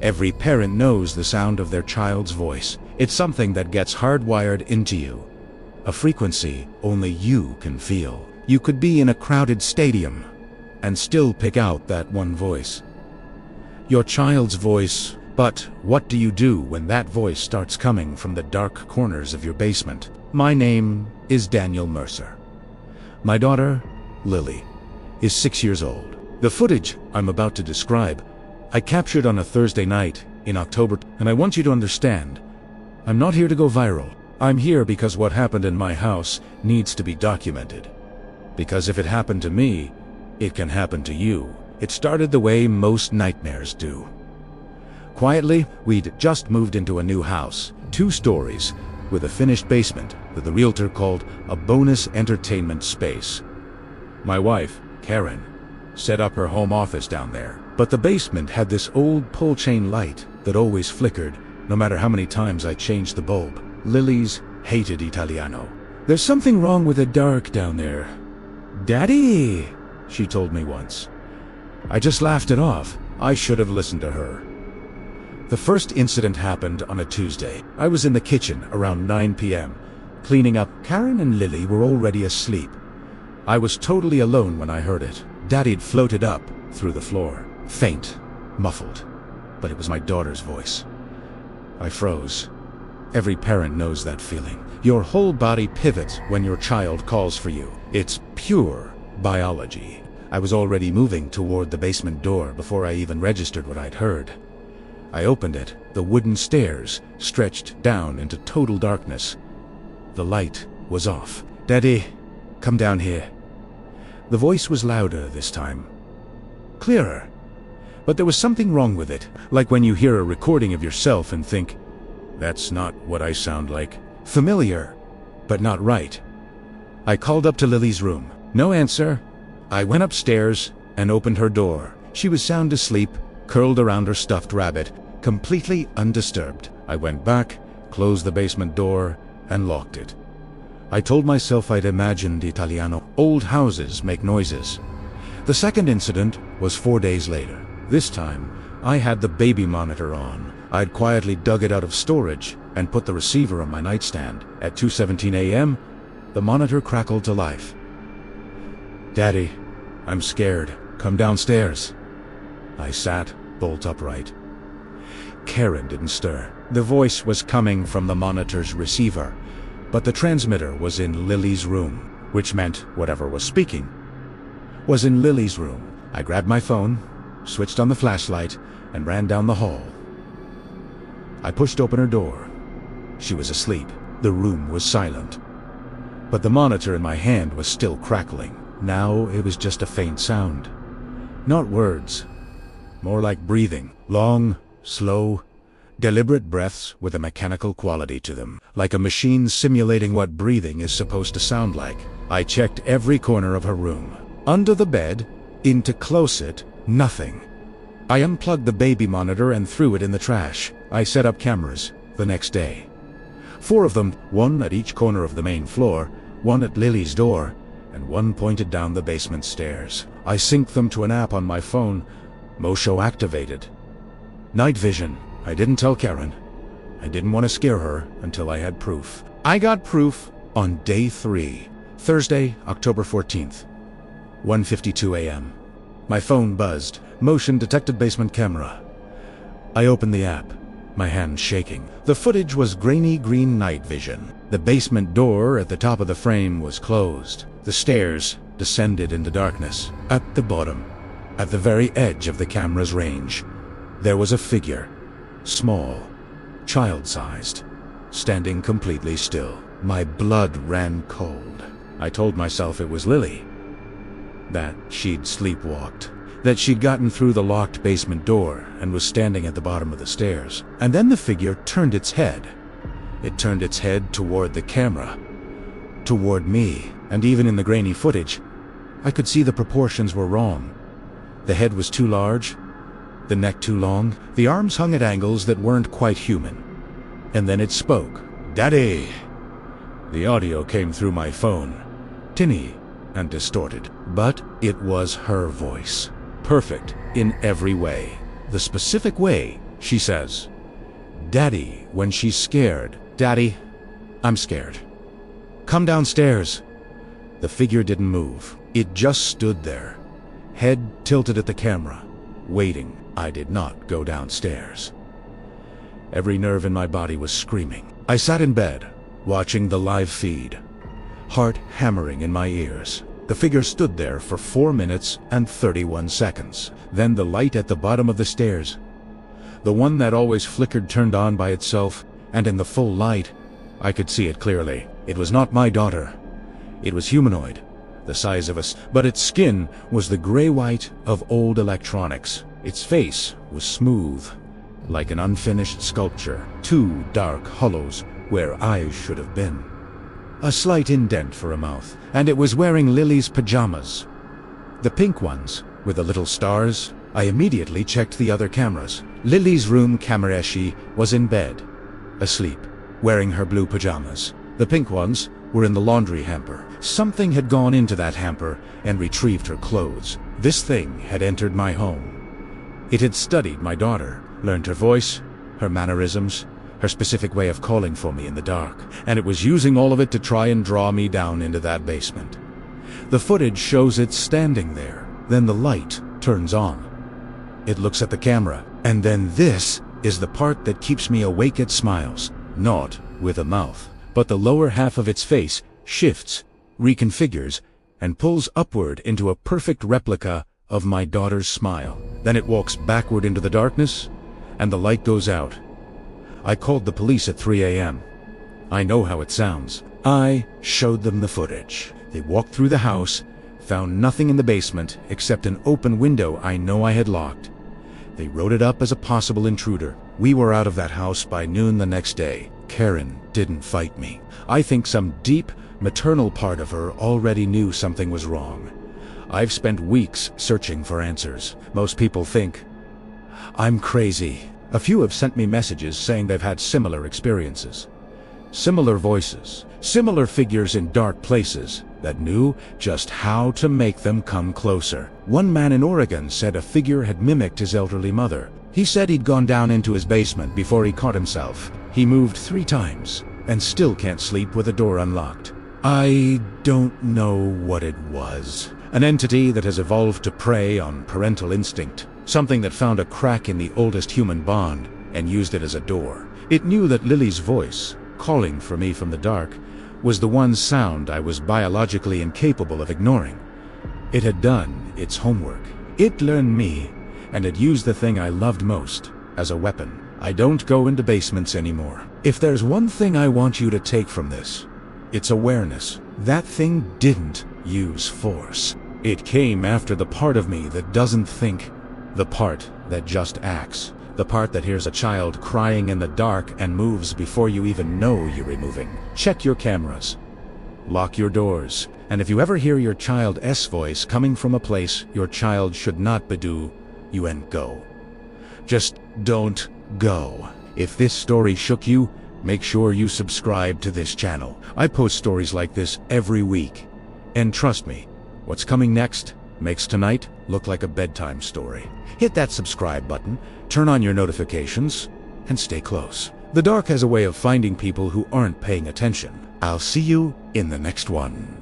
Every parent knows the sound of their child's voice. It's something that gets hardwired into you. A frequency only you can feel. You could be in a crowded stadium and still pick out that one voice. Your child's voice. But what do you do when that voice starts coming from the dark corners of your basement? My name is Daniel Mercer. My daughter, Lily, is 6 years old. The footage I'm about to describe, I captured on a Thursday night in October, and I want you to understand, I'm not here to go viral. I'm here because what happened in my house needs to be documented. Because if it happened to me, it can happen to you. It started the way most nightmares do. Quietly, we'd just moved into a new house, 2 stories, with a finished basement that the realtor called a bonus entertainment space. My wife, Karen, set up her home office down there, but the basement had this old pull chain light that always flickered, no matter how many times I changed the bulb. Lily's hated Italiano. There's something wrong with the dark down there. Daddy, she told me once. I just laughed it off. I should have listened to her. The first incident happened on a Tuesday. I was in the kitchen around 9 p.m. cleaning up. Karen and Lily were already asleep. I was totally alone when I heard it. Daddy'd floated up through the floor, faint, muffled, but it was my daughter's voice. I froze. Every parent knows that feeling. Your whole body pivots when your child calls for you. It's pure biology. I was already moving toward the basement door before I even registered what I'd heard. I opened it. The wooden stairs stretched down into total darkness. The light was off. Daddy, come down here. The voice was louder this time. Clearer. But there was something wrong with it, like when you hear a recording of yourself and think, that's not what I sound like. Familiar, but not right. I called up to Lily's room. No answer. I went upstairs and opened her door. She was sound asleep, curled around her stuffed rabbit, completely undisturbed. I went back, closed the basement door, and locked it. I told myself I'd imagined Italiano. Old houses make noises. The second incident was 4 days later. This time, I had the baby monitor on. I'd quietly dug it out of storage and put the receiver on my nightstand. At 2:17 a.m., the monitor crackled to life. Daddy, I'm scared. Come downstairs. I sat bolt upright. Karen didn't stir. The voice was coming from the monitor's receiver, but the transmitter was in Lily's room, which meant whatever was speaking was in Lily's room. I grabbed my phone, switched on the flashlight, and ran down the hall. I pushed open her door. She was asleep. The room was silent. But the monitor in my hand was still crackling. Now it was just a faint sound. Not words. More like breathing. Long, slow, deliberate breaths with a mechanical quality to them. Like a machine simulating what breathing is supposed to sound like. I checked every corner of her room. Under the bed, into closet, nothing. I unplugged the baby monitor and threw it in the trash. I set up cameras the next day. 4 of them, 1 at each corner of the main floor, 1 at Lily's door, and 1 pointed down the basement stairs. I synced them to an app on my phone, Mosho activated. Night vision. I didn't tell Karen. I didn't want to scare her until I had proof. I got proof on day 3, Thursday, October 14th, 1:52 a.m. My phone buzzed. Motion detected basement camera. I opened the app, my hand shaking. The footage was grainy green night vision. The basement door at the top of the frame was closed. The stairs descended into darkness. At the bottom, at the very edge of the camera's range, there was a figure, small, child-sized, standing completely still. My blood ran cold. I told myself it was Lily, that she'd sleepwalked, that she'd gotten through the locked basement door and was standing at the bottom of the stairs. And then the figure turned its head. It turned its head toward the camera, toward me, and even in the grainy footage, I could see the proportions were wrong. The head was too large, the neck too long, the arms hung at angles that weren't quite human. And then it spoke. Daddy! The audio came through my phone, tinny and distorted, but it was her voice. Perfect in every way. The specific way she says. Daddy, when she's scared. Daddy, I'm scared. Come downstairs. The figure didn't move. It just stood there, head tilted at the camera, waiting. I did not go downstairs. Every nerve in my body was screaming. I sat in bed, watching the live feed, heart hammering in my ears. The figure stood there for 4 minutes and 31 seconds. Then the light at the bottom of the stairs, the one that always flickered, turned on by itself, and in the full light, I could see it clearly. It was not my daughter. It was humanoid, the size of us, but its skin was the gray-white of old electronics. Its face was smooth, like an unfinished sculpture, 2 dark hollows where eyes should have been, a slight indent for a mouth, and it was wearing Lily's pajamas. The pink ones, with the little stars. I immediately checked the other cameras. Lily's room camerashi was in bed, asleep, wearing her blue pajamas. The pink ones were in the laundry hamper. Something had gone into that hamper and retrieved her clothes. This thing had entered my home. It had studied my daughter, learned her voice, her mannerisms, her specific way of calling for me in the dark, and it was using all of it to try and draw me down into that basement. The footage shows it standing there. Then the light turns on. It looks at the camera, and then this is the part that keeps me awake. It smiles, not with a mouth, but the lower half of its face shifts, reconfigures, and pulls upward into a perfect replica of my daughter's smile. Then it walks backward into the darkness, and the light goes out. I called the police at 3 a.m. I know how it sounds. I showed them the footage. They walked through the house, found nothing in the basement except an open window I know I had locked. They wrote it up as a possible intruder. We were out of that house by noon the next day. Karen didn't fight me. I think some deep, maternal part of her already knew something was wrong. I've spent weeks searching for answers. Most people think I'm crazy. A few have sent me messages saying they've had similar experiences. Similar voices, similar figures in dark places that knew just how to make them come closer. One man in Oregon said a figure had mimicked his elderly mother. He said he'd gone down into his basement before he caught himself. He moved 3 times and still can't sleep with the door unlocked. I don't know what it was. An entity that has evolved to prey on parental instinct. Something that found a crack in the oldest human bond and used it as a door. It knew that Lily's voice, calling for me from the dark, was the one sound I was biologically incapable of ignoring. It had done its homework. It learned me, and had used the thing I loved most as a weapon. I don't go into basements anymore. If there's one thing I want you to take from this, it's awareness. That thing didn't use force. It came after the part of me that doesn't think, the part that just acts, the part that hears a child crying in the dark and moves before you even know you're moving. Check your cameras. Lock your doors. And if you ever hear your child's voice coming from a place your child should not be do, you and go. Just don't go. If this story shook you, make sure you subscribe to this channel. I post stories like this every week. And trust me, what's coming next makes tonight look like a bedtime story. Hit that subscribe button, turn on your notifications, and stay close. The dark has a way of finding people who aren't paying attention. I'll see you in the next one.